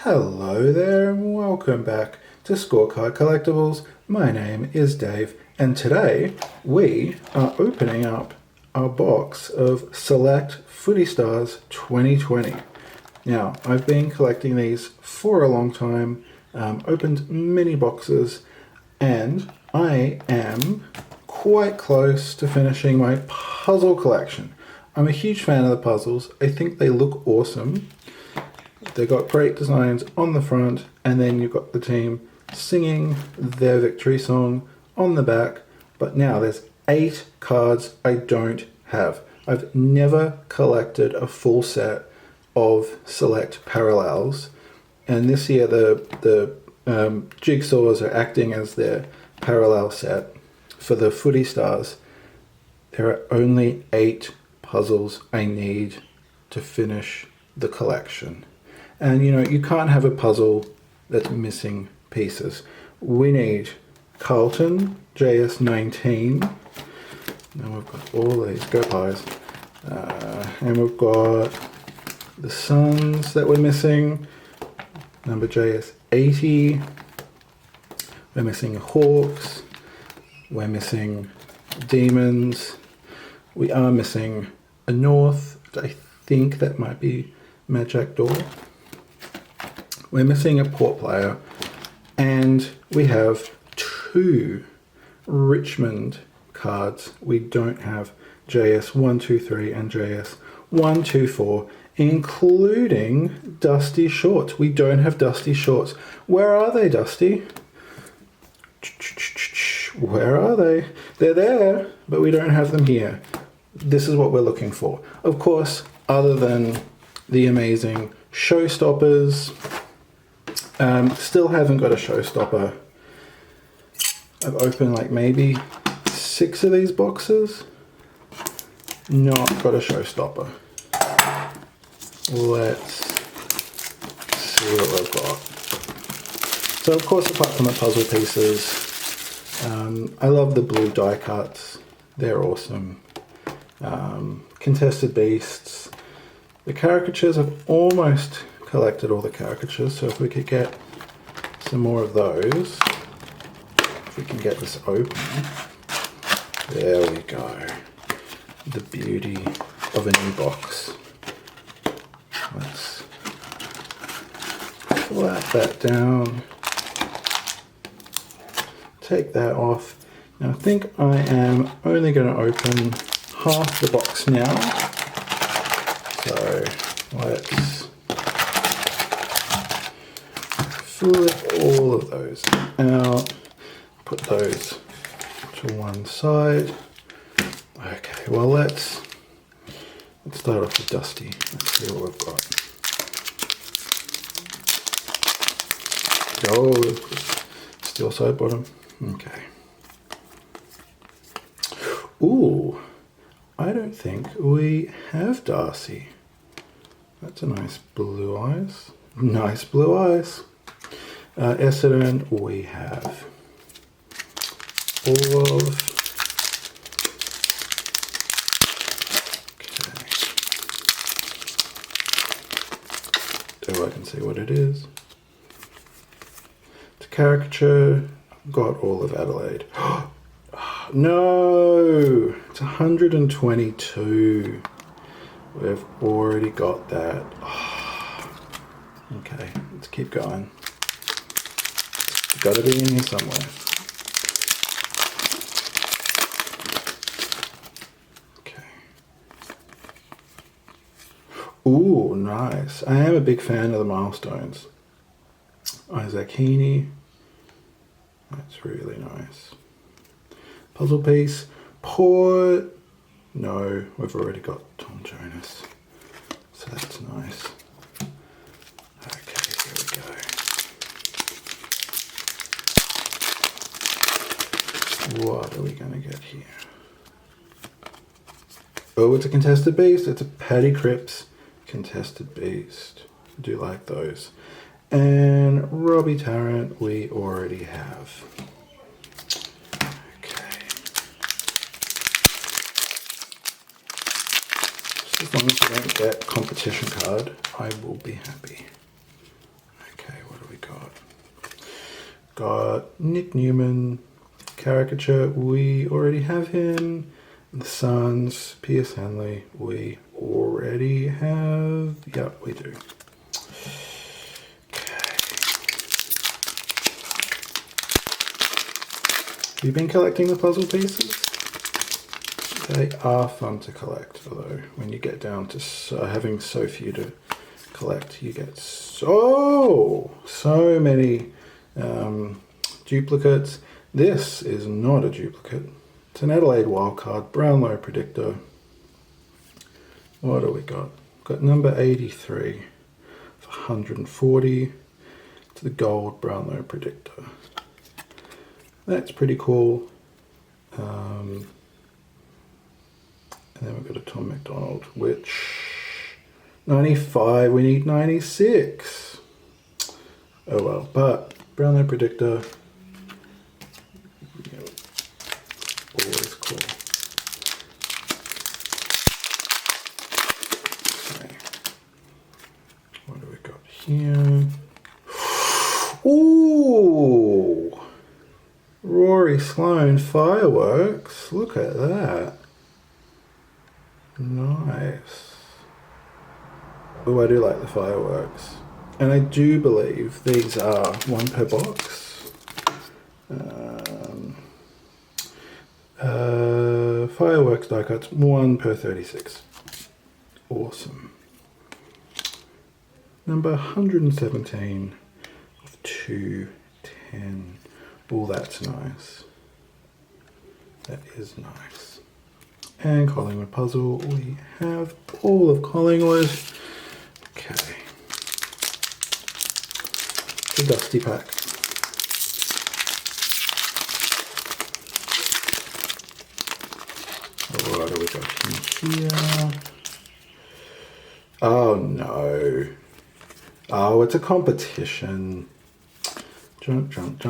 Hello there and welcome back to Scorecard Collectibles. My name is Dave and today we are opening up our box of Select Footy Stars 2020. Now, I've been collecting these for a long time, opened many boxes, and I am quite close to finishing my puzzle collection. I'm a huge fan of the puzzles. I think they look awesome. They've got great designs on the front, and then you've got the team singing their victory song on the back. But now there's 8 cards I don't have. I've never collected a full set of Select Parallels, and this year the jigsaws are acting as their parallel set for the Footy Stars. There are only 8 puzzles I need to finish the collection. And you know, you can't have a puzzle that's missing pieces. We need Carlton, JS19. Now we've got all these, go Pies. And we've got the Suns that we're missing, number JS80. We're missing Hawks. We're missing Demons. We are missing a North. I think that might be Magic Door. We're missing a Port player, and we have 2 Richmond cards. We don't have JS123 and JS124, including Dusty Shorts. We don't have Dusty Shorts. Where are they, Dusty? Where are they? They're there, but we don't have them here. This is what we're looking for. Of course, other than the amazing Showstoppers, still haven't got a Showstopper. I've opened like maybe 6 of these boxes. Not got a Showstopper. Let's see what we've got. So of course, apart from the puzzle pieces, I love the blue die cuts. They're awesome. Contested Beasts. The caricatures, I've almost collected all the caricatures, so if we could get some more of those, if we can get this open. There we go. The beauty of a new box. Let's flat that down. Take that off. Now I think I am only going to open half the box now. So let's flip all of those out, put those to one side. Okay, well let's start off with Dusty. Let's see what we've got. Oh, steel side bottom. Okay. Ooh, I don't think we have Darcy. That's a nice blue eyes. Nice blue eyes. Essendon, we have all of. Okay. So I can see what it is. It's a caricature. Got all of Adelaide. No! It's 122. We've already got that. Okay, let's keep going. It's got to be in here somewhere. Okay. Ooh, nice. I am a big fan of the Milestones. Isaac Heaney. That's really nice. Puzzle piece. Port. No, we've already got Tom Jonas. So that's nice. Okay, here we go. What are we going to get here? Oh, it's a Contested Beast. It's a Paddy Cripps Contested Beast. I do like those. And Robbie Tarrant, we already have. Okay. Just as long as you don't get competition card, I will be happy. got Nick Newman, caricature, we already have him. The Suns, Pierce Hanley, we already have. Yep, we do. Okay. Have you been collecting the puzzle pieces? They are fun to collect, although when you get down to having so few to collect, you get so many duplicates. This is not a duplicate. It's an Adelaide wildcard, Brownlow Predictor. What do we got? Got number 83 for 140. It's the gold Brownlow Predictor. That's pretty cool. And then we've got a Tom McDonald, which 95, we need 96. Oh well, but Brownlow Predictor, always cool. Okay. What do we got here? Ooh! Rory Sloane fireworks. Look at that. Nice. Oh, I do like the fireworks. And I do believe these are one per box. Fireworks die cuts, 1 per 36. Awesome. Number 117 of 210. Oh, that's nice. That is nice. And Collingwood puzzle, we have all of Collingwood. Okay. The dusty pack. What do we got in here? Oh no. Oh, it's a competition. Junk. It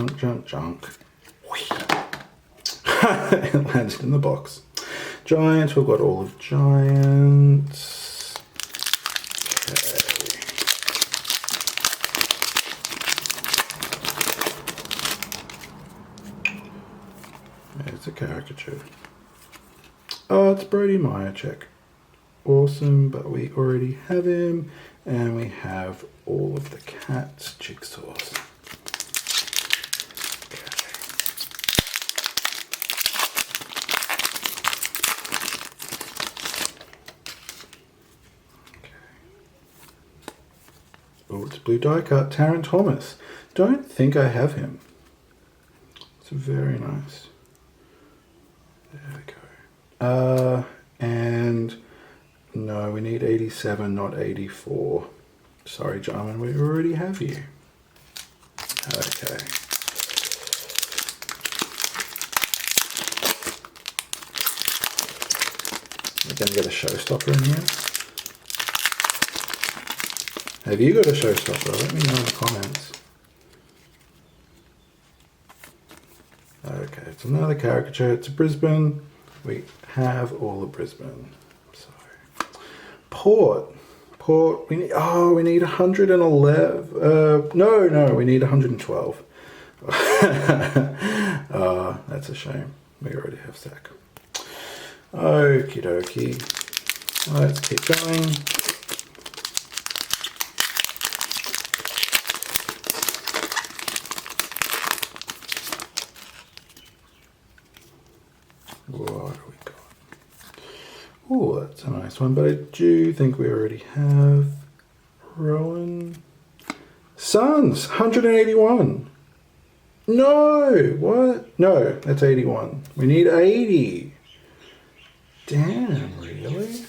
landed in the box. Giants, we've got all of Giants. Okay. There's a caricature. Oh, it's Brody Myercheck. Awesome, but we already have him. And we have all of the Cats jigsaws. Oh, it's blue die cut, Taron Thomas. Don't think I have him. It's very nice. There we go. And no, we need 87, not 84. Sorry, Jarman, we already have you. Okay. We're going to get a showstopper in here. Have you got a showstopper? Let me know in the comments. Okay, it's another caricature. It's Brisbane. We have all of Brisbane. So, Port, we need 111. No, we need 112. That's a shame. We already have Zach. Okie dokie. Let's keep going. What do we got? Oh, that's a nice one, but I do think we already have Rowan. Suns, 181. No, what? No, that's 81. We need 80. Damn, really?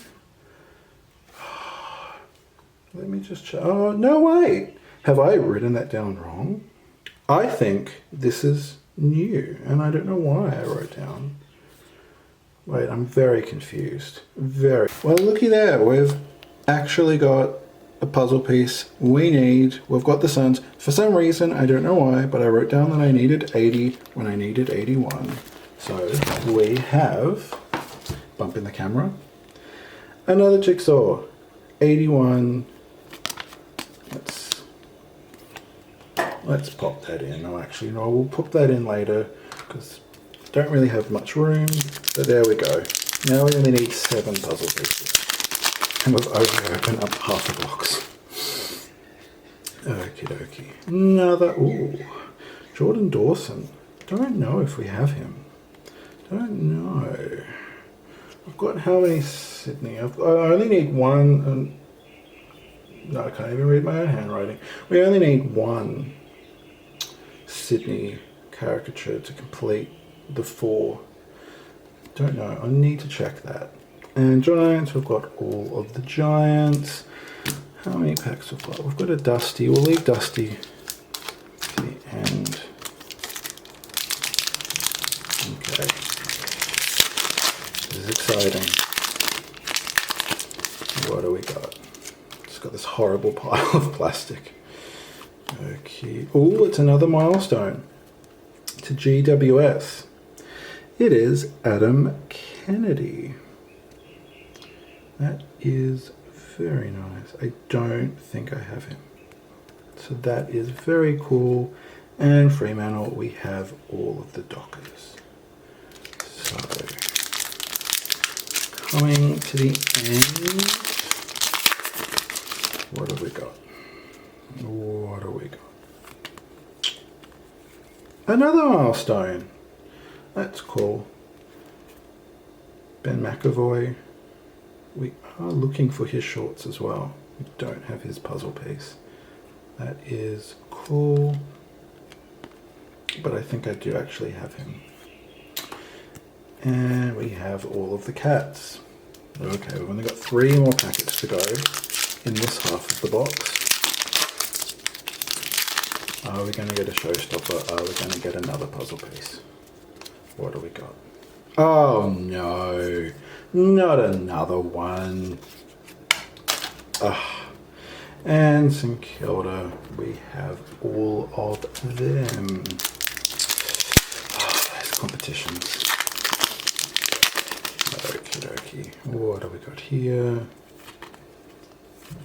Let me just check. Oh, no, wait. Have I written that down wrong? I think this is new, and I don't know why I wrote down. Wait, I'm very confused. Very. Well, looky there. We've actually got a puzzle piece we need. We've got the Suns. For some reason, I don't know why, but I wrote down that I needed 80 when I needed 81. So we have, bump in the camera, another jigsaw. 81. let's pop that in. Oh, actually, no, we'll pop that in later because don't really have much room. But there we go. Now we only need 7 puzzle pieces. And we've only opened up half a box. Okie dokie. Another, ooh, Jordan Dawson. Don't know if we have him. Don't know. I've got how many Sydney? I only need 1. No, I can't even read my own handwriting. We only need 1 Sydney caricature to complete the 4. Don't know. I need to check that. And Giants, we've got all of the Giants. How many packs we've got? We've got a Dusty. We'll leave Dusty to the end. Okay. This is exciting. What do we got? It's got this horrible pile of plastic. Okay. Oh, it's another milestone. It's a GWS. It is Adam Kennedy. That is very nice. I don't think I have him. So that is very cool. And Fremantle, we have all of the Dockers. So, coming to the end, what have we got? What have we got? Another milestone. That's cool. Ben McAvoy. We are looking for his shorts as well. We don't have his puzzle piece. That is cool. But I think I do actually have him. And we have all of the cats. Okay, we've only got 3 more packets to go in this half of the box. Are we going to get a showstopper? Are we going to get another puzzle piece? What do we got? Oh no, not another one. And St Kilda, we have all of them. There's competitions. Okie dokie. What have we got here?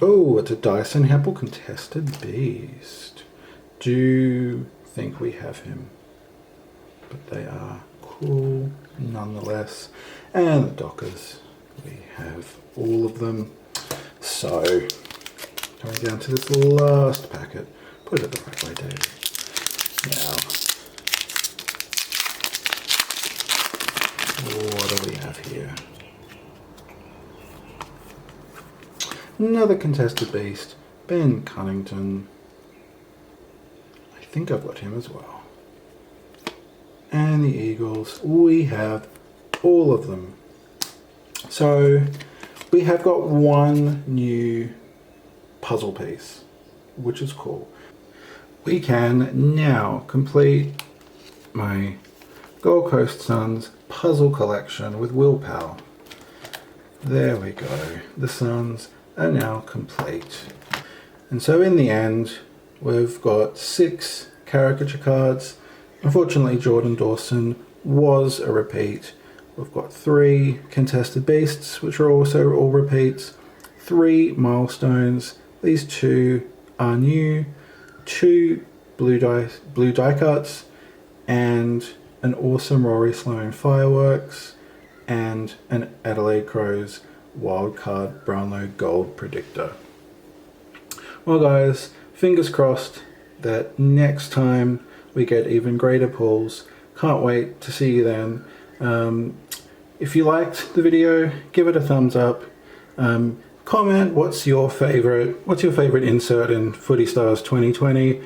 Oh, it's a Dyson Heppel Contested Beast. Do think we have him. But they are cool nonetheless. And the Dockers, we have all of them. So, coming down to this last packet. Put it the right way, Dave. Now, what do we have here? Another Contested Beast, Ben Cunnington. I think I've got him as well. And the Eagles, we have all of them. So we have got 1 new puzzle piece, which is cool. We can now complete my Gold Coast Suns puzzle collection with Willpower. There we go. The Suns are now complete. And so in the end, we've got 6 caricature cards. Unfortunately, Jordan Dawson was a repeat. We've got 3 Contested Beasts, which are also all repeats. 3 milestones. These 2 are new. 2 blue die cuts, and an awesome Rory Sloane Fireworks, and an Adelaide Crows Wildcard Brownlow Gold Predictor. Well guys, fingers crossed that next time we get even greater pulls. Can't wait to see you then. If you liked the video, give it a thumbs up. Comment what's your favorite insert in Footy Stars 2020,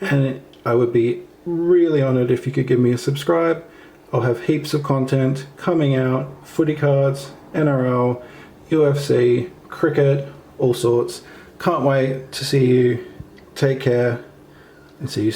and I would be really honored if you could give me a subscribe. I'll have heaps of content coming out, footy cards, NRL, UFC, cricket, all sorts. Can't wait to see you. Take care and see you soon.